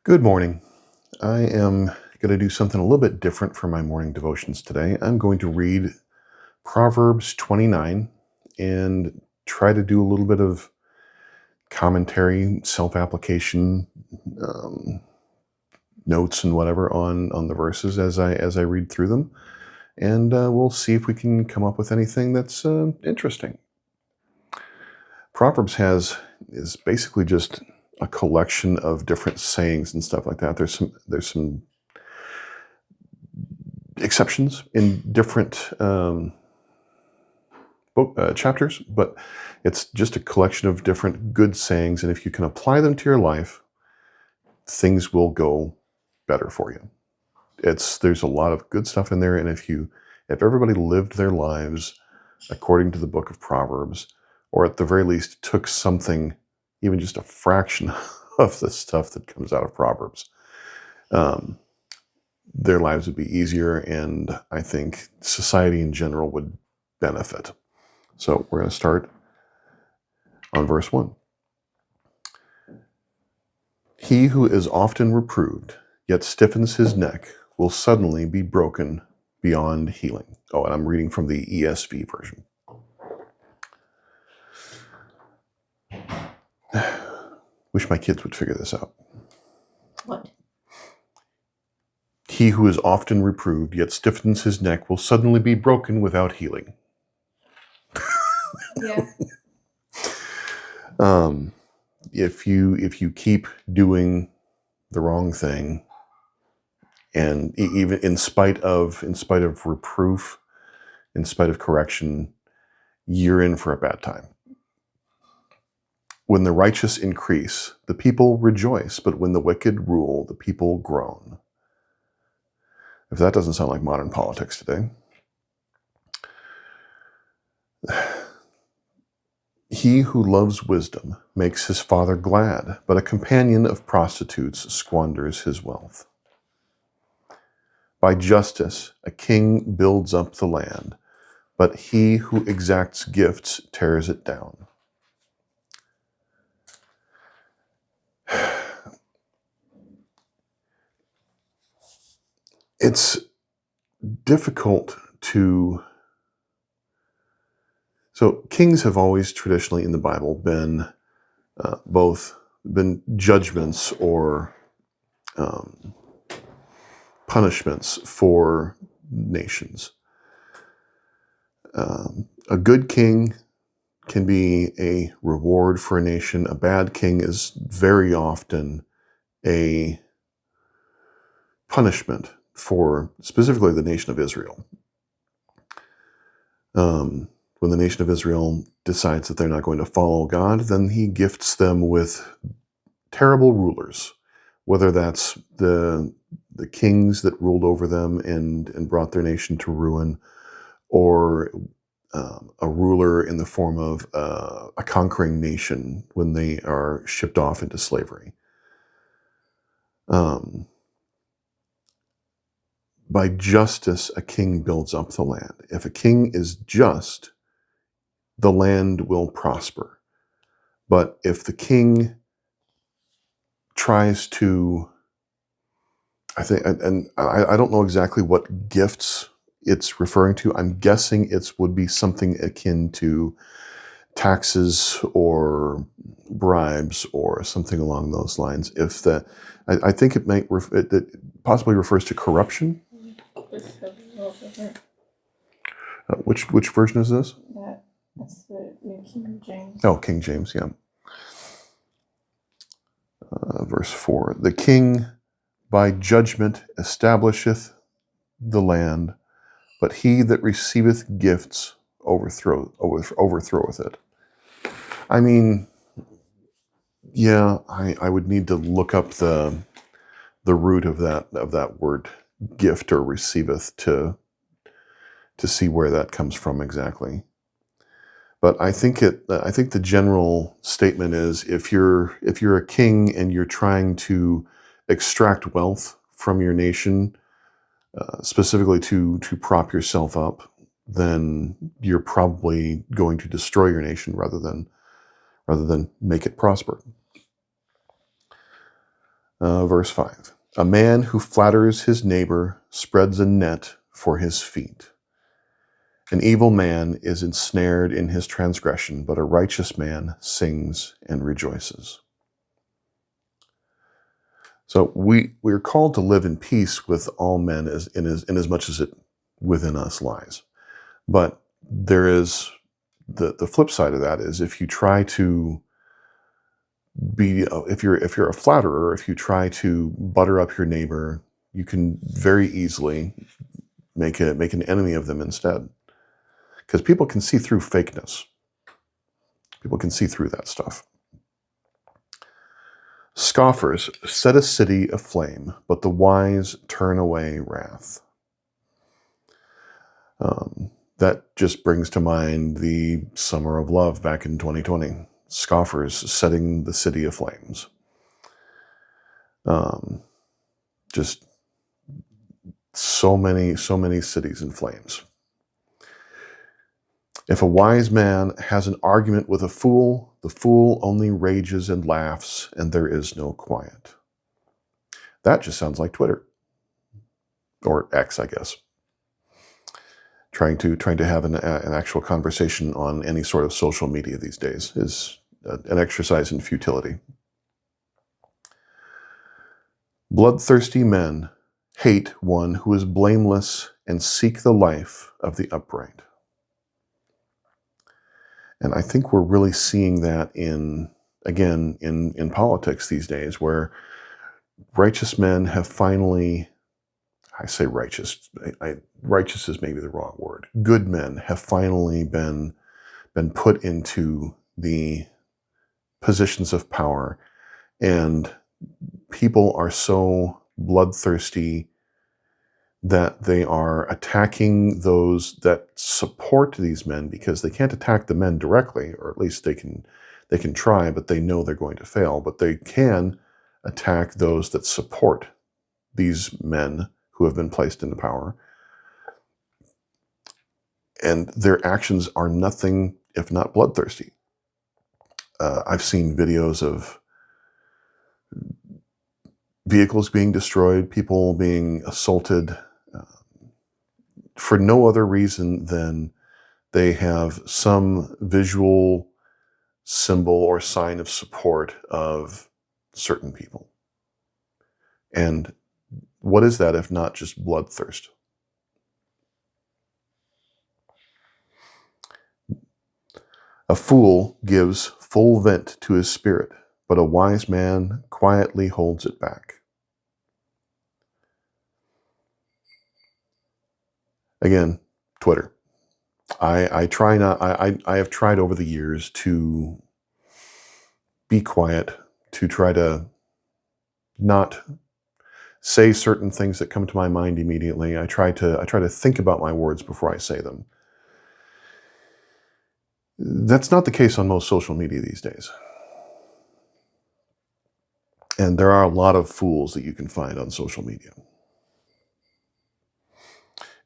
Good morning. I am going to do something a little bit different for my morning devotions today. I'm going to read Proverbs 29 and try to do a little bit of commentary, self-application, um, notes and whatever on the verses as I read through them, and we'll see if we can come up with anything that's interesting. Proverbs is basically just a collection of different sayings and stuff like that. There's some exceptions in different book chapters, but it's just a collection of different good sayings, and if you can apply them to your life, things will go better for you. There's a lot of good stuff in there, and if everybody lived their lives according to the book of Proverbs, or at the very least took something, even just a fraction of the stuff that comes out of Proverbs, um, their lives would be easier, and I think society in general would benefit. So we're going to start on verse 1. He who is often reproved, yet stiffens his neck, will suddenly be broken beyond healing. Oh, and I'm reading from the ESV version. Wish my kids would figure this out. What? He who is often reproved, yet stiffens his neck, will suddenly be broken without healing. Yeah. If you keep doing the wrong thing, and even in spite of reproof, in spite of correction, you're in for a bad time. When the righteous increase, the people rejoice, but when the wicked rule, the people groan. If that doesn't sound like modern politics today. He who loves wisdom makes his father glad, but a companion of prostitutes squanders his wealth. By justice, a king builds up the land, but he who exacts gifts tears it down. It's difficult to... So kings have always traditionally in the Bible been judgments or punishments for nations. A good king can be a reward for a nation. A bad king is very often a punishment for specifically the nation of Israel. When the nation of Israel decides that they're not going to follow God, then he gifts them with terrible rulers, whether that's the kings that ruled over them and brought their nation to ruin, or a ruler in the form of a conquering nation when they are shipped off into slavery. By justice, a king builds up the land. If a king is just, the land will prosper. But if the king tries to, I don't know exactly what gifts it's referring to. I'm guessing it would be something akin to taxes or bribes or something along those lines. I think it possibly refers to corruption. Which version is this? That's the New King James. Oh, King James, yeah. Verse 4, the king by judgment establisheth the land, but he that receiveth gifts overthroweth it. I mean, yeah, I would need to look up the root of that word gift or receiveth to see where that comes from exactly. But I think the general statement is if you're a king and you're trying to extract wealth from your nation, specifically to prop yourself up, then you're probably going to destroy your nation rather than make it prosper. Verse 5. A man who flatters his neighbor spreads a net for his feet. An evil man is ensnared in his transgression, but a righteous man sings and rejoices. So we're called to live in peace with all men in as much as it within us lies. But there is the flip side of that is if you try to be if you're a flatterer, if you try to butter up your neighbor, you can very easily make an enemy of them instead. Because people can see through fakeness. People can see through that stuff. Scoffers set a city aflame, but the wise turn away wrath. That just brings to mind the Summer of Love back in 2020. Scoffers setting the city aflames. Just so many cities in flames. If a wise man has an argument with a fool, the fool only rages and laughs, and there is no quiet. That just sounds like Twitter. Or X, I guess. Trying to have an actual conversation on any sort of social media these days is an exercise in futility. Bloodthirsty men hate one who is blameless and seek the life of the upright. And I think we're really seeing that in politics these days, where righteous men have finally, I say righteous, righteous is maybe the wrong word. Good men have finally been put into the positions of power, and people are so bloodthirsty that they are attacking those that support these men, because they can't attack the men directly, or at least they can try, but they know they're going to fail. But they can attack those that support these men who have been placed into power. And their actions are nothing if not bloodthirsty. I've seen videos of vehicles being destroyed, people being assaulted, for no other reason than they have some visual symbol or sign of support of certain people. And what is that if not just bloodthirst? A fool gives full vent to his spirit, but a wise man quietly holds it back. Again, Twitter. I have tried over the years to be quiet, to try to not say certain things that come to my mind immediately. I try to think about my words before I say them. That's not the case on most social media these days. And there are a lot of fools that you can find on social media.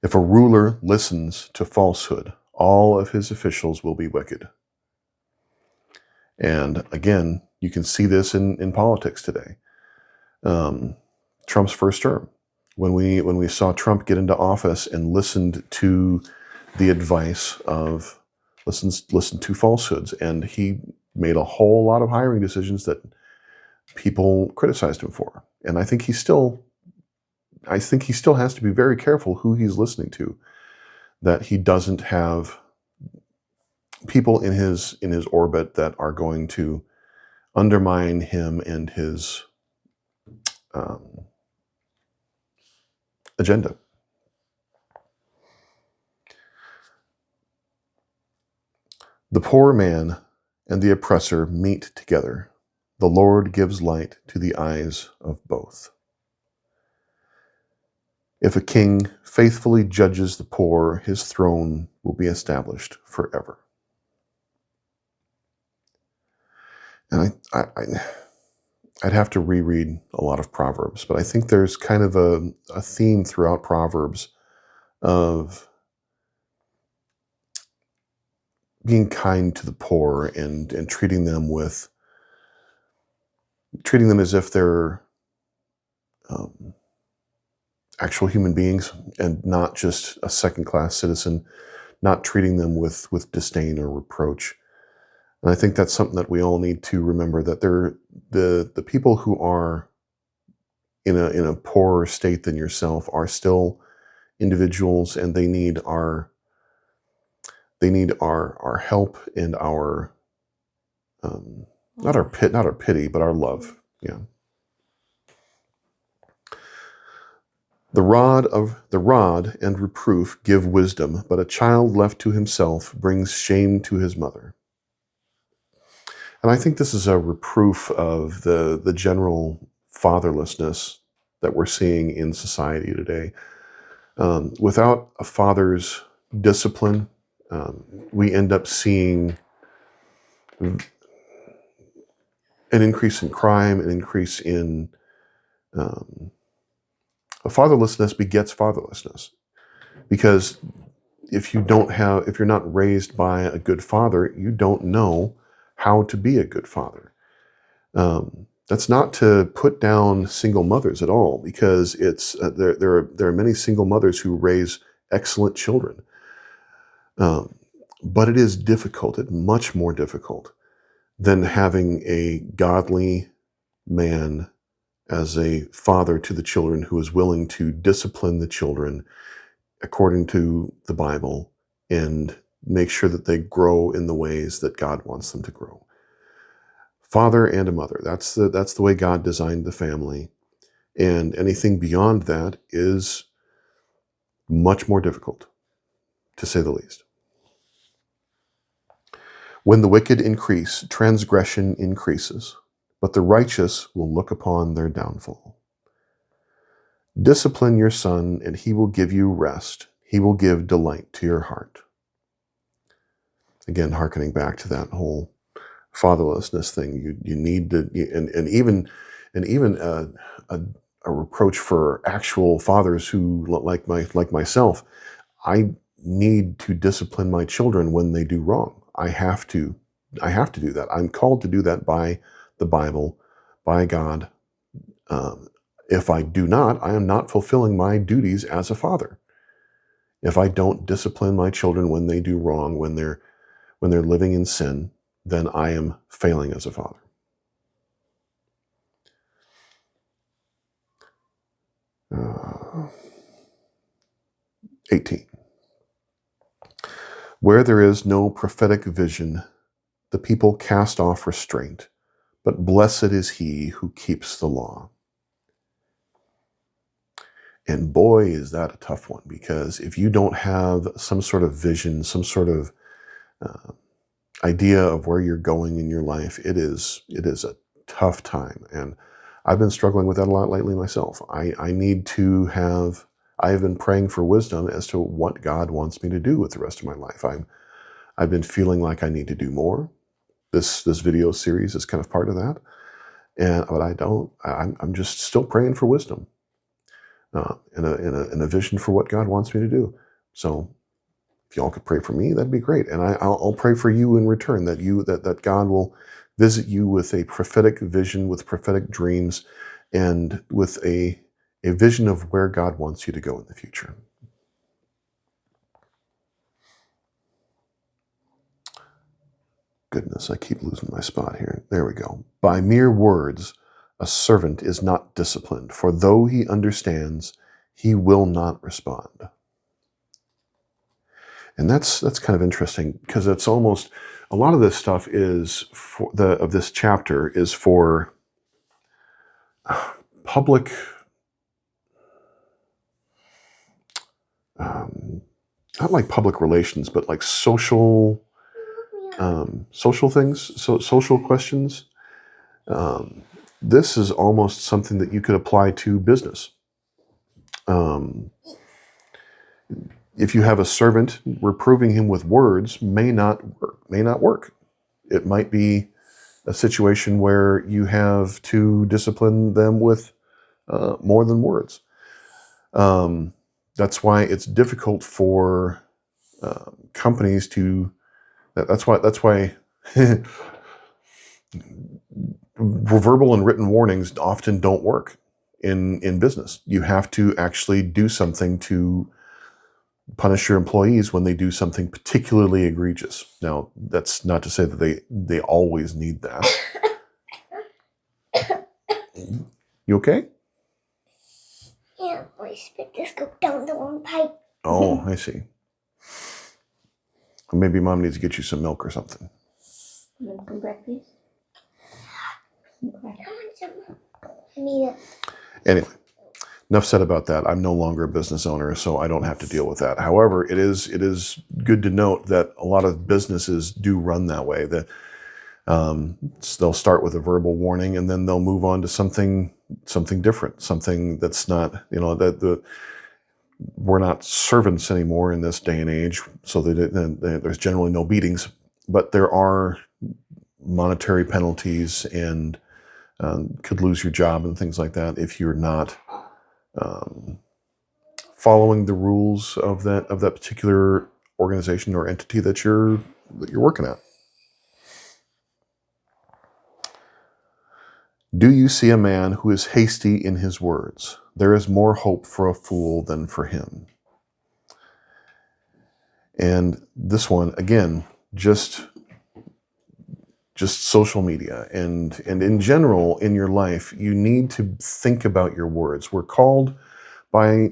If a ruler listens to falsehood, all of his officials will be wicked. And again, you can see this in politics today. Trump's first term, when we saw Trump get into office and listened to the advice of listen to falsehoods, and he made a whole lot of hiring decisions that people criticized him for. And I think he still has to be very careful who he's listening to, that he doesn't have people in his orbit that are going to undermine him and his agenda. The poor man and the oppressor meet together. The Lord gives light to the eyes of both. If a king faithfully judges the poor, his throne will be established forever. And I'd have to reread a lot of Proverbs, but I think there's kind of a theme throughout Proverbs of being kind to the poor and treating them as if they're actual human beings and not just a second-class citizen, not treating them with disdain or reproach. And I think that's something that we all need to remember, that the people who are in a poorer state than yourself are still individuals, and they need our help and our not our pity, but our love. Yeah. The rod and reproof give wisdom, but a child left to himself brings shame to his mother. And I think this is a reproof of the general fatherlessness that we're seeing in society today. Without a father's discipline, we end up seeing an increase in crime, an increase in fatherlessness begets fatherlessness. Because if you're not raised by a good father, you don't know how to be a good father. That's not to put down single mothers at all, because it's there are many single mothers who raise excellent children. But it is difficult. It's much more difficult than having a godly man as a father to the children who is willing to discipline the children according to the Bible and make sure that they grow in the ways that God wants them to grow. Father and a mother, that's the way God designed the family. And anything beyond that is much more difficult, to say the least. When the wicked increase, transgression increases, but the righteous will look upon their downfall. Discipline your son, and he will give you rest. He will give delight to your heart. Again, hearkening back to that whole fatherlessness thing, you need to, and even a reproach for actual fathers who, like myself, I need to discipline my children when they do wrong. I have to do that. I'm called to do that by the Bible, by God. If I do not, I am not fulfilling my duties as a father. If I don't discipline my children when they do wrong, when they're living in sin, then I am failing as a father. Uh, 18. Where there is no prophetic vision, the people cast off restraint, but blessed is he who keeps the law. And boy, is that a tough one, because if you don't have some sort of vision, some sort of idea of where you're going in your life, it is a tough time. And I've been struggling with that a lot lately myself. I have been praying for wisdom as to what God wants me to do with the rest of my life. I've been feeling like I need to do more. This video series is kind of part of that. But I'm just still praying for wisdom, and a vision for what God wants me to do. So if y'all could pray for me, that'd be great. And I'll pray for you in return, that God will visit you with a prophetic vision, with prophetic dreams, and with a vision of where God wants you to go in the future. Goodness, I keep losing my spot here. There we go. By mere words, a servant is not disciplined, for though he understands, he will not respond. And that's kind of interesting, because it's almost, a lot of this stuff is of this chapter is for public, not like public relations, but like social things, social questions. This is almost something that you could apply to business. If you have a servant, reproving him with words may not work. It might be a situation where you have to discipline them with more than words. That's why it's difficult for companies to. That's why verbal and written warnings often don't work in business. You have to actually do something to punish your employees when they do something particularly egregious. Now, that's not to say that they always need that. You okay? Yeah, my spit just go down the wrong pipe. Oh, I see. Maybe Mom needs to get you some milk or something. Milk and breakfast. Okay. I want some. I need it. Anyway, enough said about that. I'm no longer a business owner, so I don't have to deal with that. However, it is good to note that a lot of businesses do run that way. That they'll start with a verbal warning, and then they'll move on to something different, something that's not, we're not servants anymore in this day and age, so there's generally no beatings, but there are monetary penalties and could lose your job and things like that if you're not following the rules of that particular organization or entity that you're working at. Do you see a man who is hasty in his words? There is more hope for a fool than for him. And this one, again, just social media and in general in your life, you need to think about your words. We're called by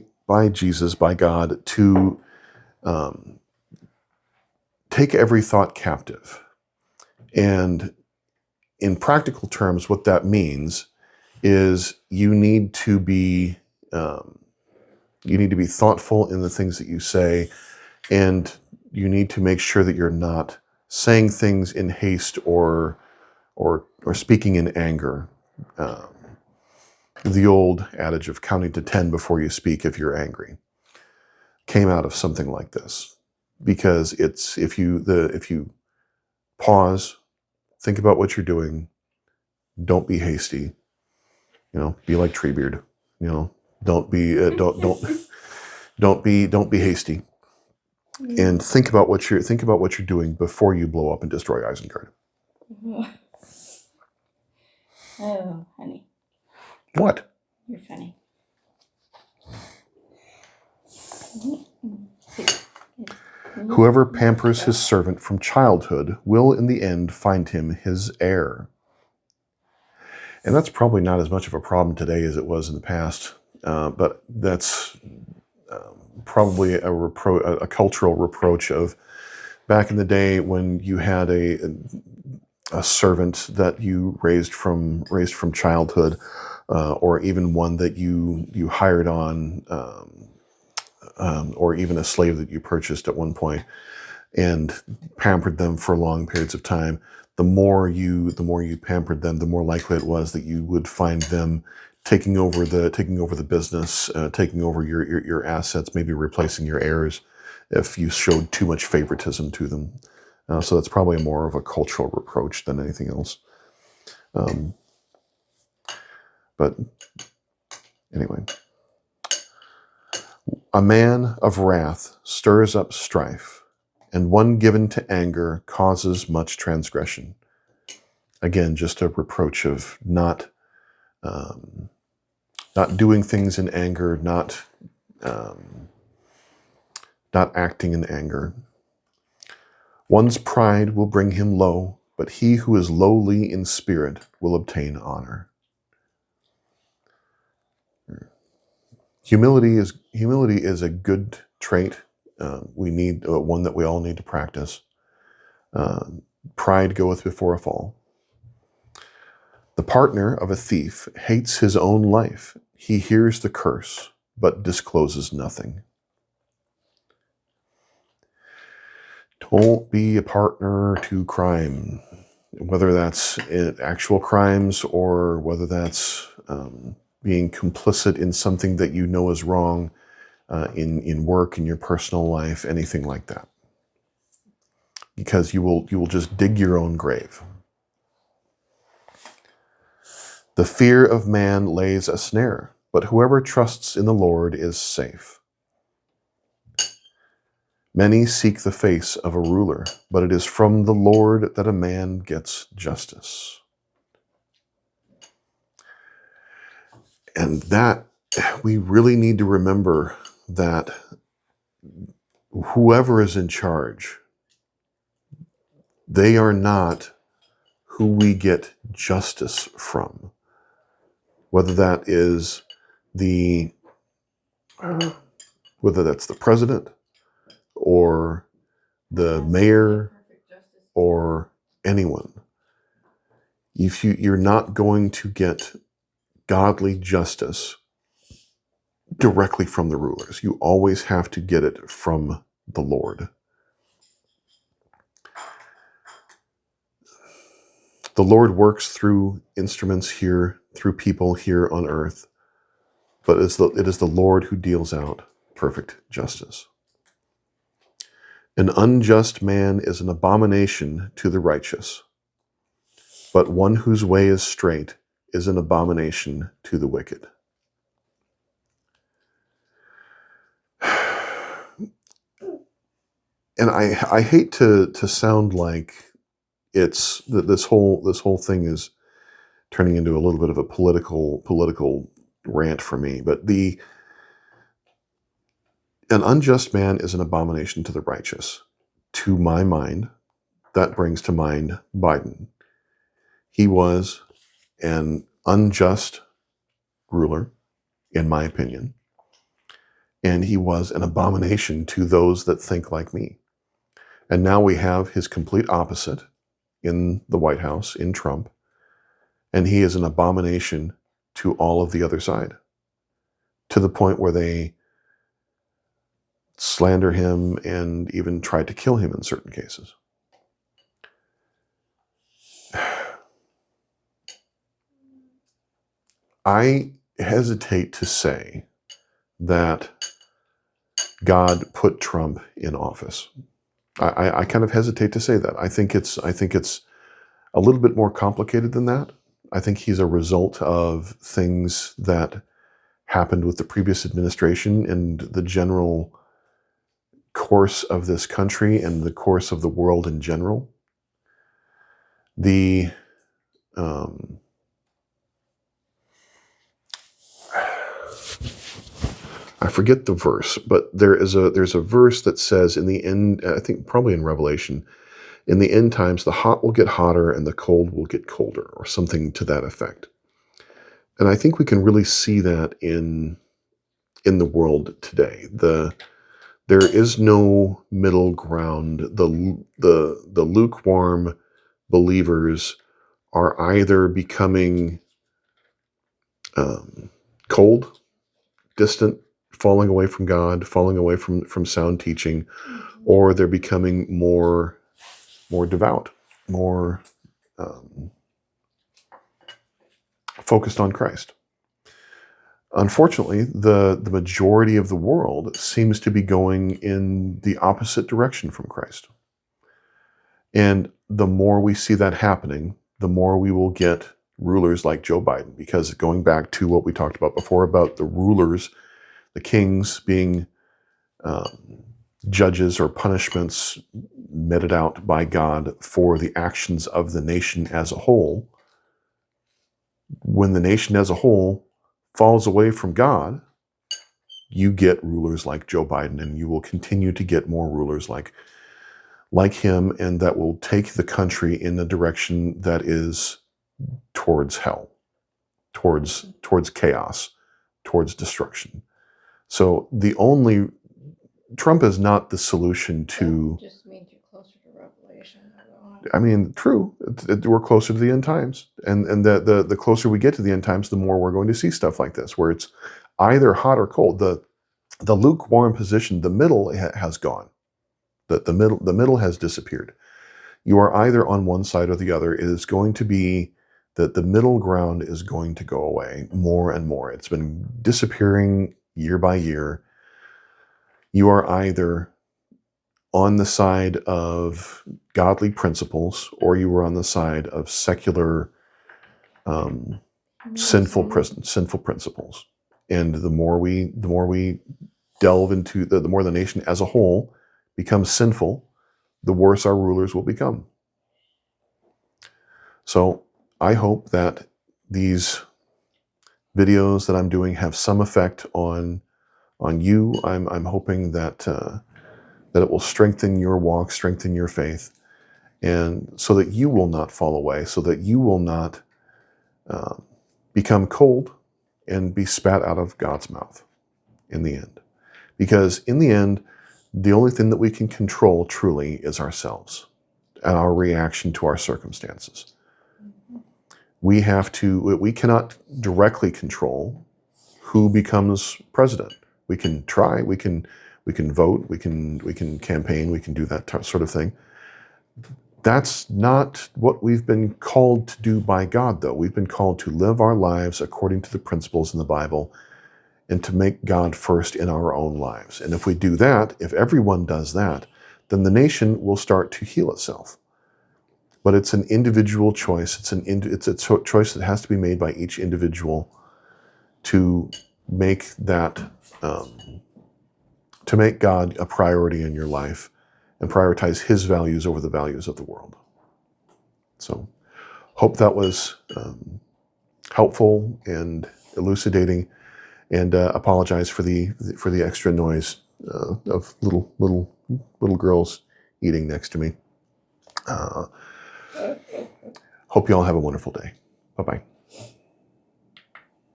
Jesus, by God, to take every thought captive. And in practical terms, what that means is you need to be thoughtful in the things that you say, and you need to make sure that you're not saying things in haste or speaking in anger. The old adage of counting to 10 before you speak if you're angry came out of something like this, because it's if you pause, think about what you're doing, don't be hasty, be like Treebeard, don't be don't be hasty, and think about what you're doing before you blow up and destroy Isengard. Oh, honey, What? you're funny. Whoever pampers his servant from childhood will in the end find him his heir. And that's probably not as much of a problem today as it was in the past, but that's probably a cultural reproach of back in the day when you had a servant that you raised from childhood, or even one that you hired on, or even a slave that you purchased at one point and pampered them for long periods of time. The more you pampered them, the more likely it was that you would find them taking over the business, taking over your assets, maybe replacing your heirs if you showed too much favoritism to them. So that's probably more of a cultural reproach than anything else. But anyway, a man of wrath stirs up strife, and one given to anger causes much transgression. Again, just a reproach of not doing things in anger, not acting in anger. One's pride will bring him low, but he who is lowly in spirit will obtain honor. Humility is a good trait. We need one that we all need to practice. Pride goeth before a fall. The partner of a thief hates his own life. He hears the curse, but discloses nothing. Don't be a partner to crime, whether that's actual crimes or whether that's being complicit in something that you know is wrong, in work, in your personal life, anything like that. Because you will just dig your own grave. The fear of man lays a snare, but whoever trusts in the Lord is safe. Many seek the face of a ruler, but it is from the Lord that a man gets justice. And that we really need to remember that whoever is in charge, they are not who we get justice from. Whether that is whether that's the president or the mayor or anyone. If you're not going to get godly justice directly from the rulers, you always have to get it from the Lord. The Lord works through instruments here, through people here on earth, but it is the Lord who deals out perfect justice. An unjust man is an abomination to the righteous, but one whose way is straight is an abomination to the wicked. And I hate to sound like it's that this whole thing is turning into a little bit of a political rant for me, but an unjust man is an abomination to the righteous. To my mind, that brings to mind Biden. He was an unjust ruler, in my opinion, and he was an abomination to those that think like me. And now we have his complete opposite in the White House, in Trump, and he is an abomination to all of the other side, to the point where they slander him and even try to kill him in certain cases. I hesitate to say that God put Trump in office. I kind of hesitate to say that. I think it's a little bit more complicated than that. I think he's a result of things that happened with the previous administration and the general course of this country and the course of the world in general. I forget the verse, but there's a verse that says in the end, I think probably in Revelation, in the end times, the hot will get hotter and the cold will get colder, or something to that effect. And I think we can really see that in the world today. There is no middle ground. The lukewarm believers are either becoming cold, distant, falling away from God, falling away from sound teaching, or they're becoming more devout, more focused on Christ. Unfortunately, the majority of the world seems to be going in the opposite direction from Christ. And the more we see that happening, the more we will get rulers like Joe Biden, because going back to what we talked about before about the rulers, the kings being judges or punishments meted out by God for the actions of the nation as a whole. When the nation as a whole falls away from God, you get rulers like Joe Biden, and you will continue to get more rulers like him, and that will take the country in a direction that is towards hell, towards chaos, towards destruction. So Trump is not the solution to. That just means you're closer to Revelation. I mean, true. We're closer to the end times, and the closer we get to the end times, the more we're going to see stuff like this, where it's either hot or cold. The lukewarm position, the middle has gone. The middle has disappeared. You are either on one side or the other. It is going to be that the middle ground is going to go away more and more. It's been disappearing year by year. You are either on the side of godly principles, or you are on the side of secular, sinful principles. And the more we delve into the more the nation as a whole becomes sinful, the worse our rulers will become. So I hope that these videos that I'm doing have some effect on you. I'm hoping that that it will strengthen your walk, strengthen your faith, and so that you will not fall away, so that you will not become cold and be spat out of God's mouth in the end. Because in the end, the only thing that we can control truly is ourselves and our reaction to our circumstances. We cannot directly control who becomes president. We can try, we can vote, we can campaign, we can do that sort of thing. That's not what we've been called to do by God, though. We've been called to live our lives according to the principles in the Bible and to make God first in our own lives. And if we do that, if everyone does that, then the nation will start to heal itself. But it's an individual choice. It's a choice that has to be made by each individual to make that, to make God a priority in your life and prioritize His values over the values of the world. So, hope that was helpful and elucidating. And apologize for the extra noise of little girls eating next to me. Hope you all have a wonderful day. Bye-bye.